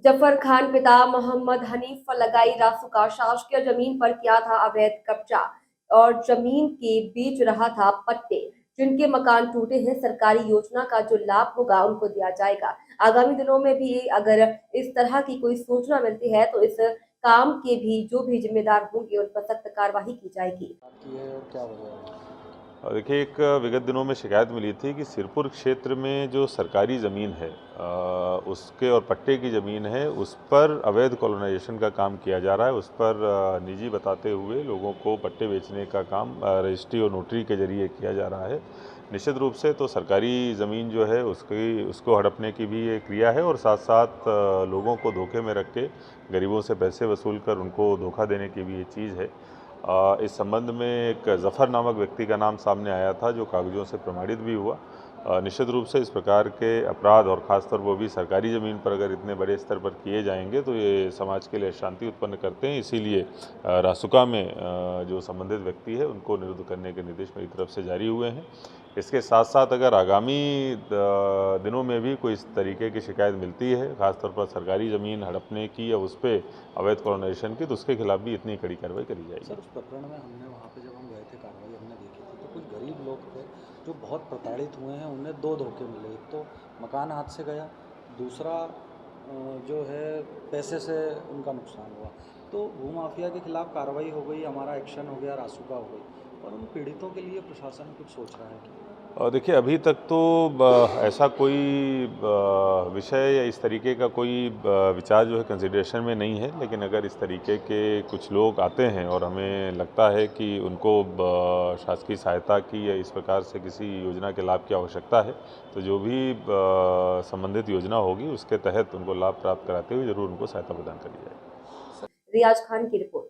जफर खान पिता मोहम्मद हनीफ पर लगाई रासुका शासकीय जमीन पर किया था अवैध कब्जा और जमीन के बेच रहा था पट्टे। जिनके मकान टूटे हैं, सरकारी योजना का जो लाभ होगा उनको दिया जाएगा। आगामी दिनों में भी अगर इस तरह की कोई सूचना मिलती है तो इस काम के भी जो भी जिम्मेदार होंगे उन पर सख्त कार्रवाई की जाएगी। और क्या वजह है? और देखिए, एक विगत दिनों में शिकायत मिली थी कि सिरपुर क्षेत्र में जो सरकारी ज़मीन है उसके और पट्टे की ज़मीन है, उस पर अवैध कॉलोनाइजेशन का काम किया जा रहा है। उस पर निजी बताते हुए लोगों को पट्टे बेचने का काम रजिस्ट्री और नोटरी के जरिए किया जा रहा है। निश्चित रूप से तो सरकारी ज़मीन जो है उसको हड़पने की भी ये क्रिया है और साथ साथ लोगों को धोखे में रख के गरीबों से पैसे वसूल कर उनको धोखा देने की भी ये चीज़ है। इस संबंध में एक जफ़र नामक व्यक्ति का नाम सामने आया था जो कागज़ों से प्रमाणित भी हुआ। निश्चित रूप से इस प्रकार के अपराध और ख़ासतौर वो भी सरकारी ज़मीन पर अगर इतने बड़े स्तर पर किए जाएंगे तो ये समाज के लिए अशांति उत्पन्न करते हैं। इसीलिए रासुका में जो संबंधित व्यक्ति है उनको निरुद्ध करने के निर्देश मेरी तरफ से जारी हुए हैं। इसके साथ साथ अगर आगामी दिनों में भी कोई इस तरीके की शिकायत मिलती है, खासतौर पर सरकारी ज़मीन हड़पने की या उस पर अवैध कॉलोनाइजेशन की, तो उसके खिलाफ भी इतनी कड़ी कार्रवाई करी जाएगी। सर, उस प्रकरण में हमने वहाँ पे जब हम गए थे कार्रवाई हमने देखी थी तो कुछ गरीब लोग थे जो बहुत प्रताड़ित हुए हैं। उन्हें दो धोखे मिले, एक तो मकान हाथ से गया, दूसरा जो है पैसे से उनका नुकसान हुआ। तो भूमाफिया के खिलाफ कार्रवाई हो गई, हमारा एक्शन हो गया, रासुका हो गई। और उन पीड़ितों के लिए प्रशासन कुछ सोच रहा है कि और देखिए, अभी तक तो ऐसा कोई विषय या इस तरीके का कोई विचार जो है कंसिडरेशन में नहीं है। लेकिन अगर इस तरीके के कुछ लोग आते हैं और हमें लगता है कि उनको शासकीय सहायता की या इस प्रकार से किसी योजना के लाभ की आवश्यकता है, तो जो भी संबंधित योजना होगी उसके तहत उनको लाभ प्राप्त कराते हुए जरूर उनको सहायता प्रदान करी जाएगी। रियाज खान की रिपोर्ट।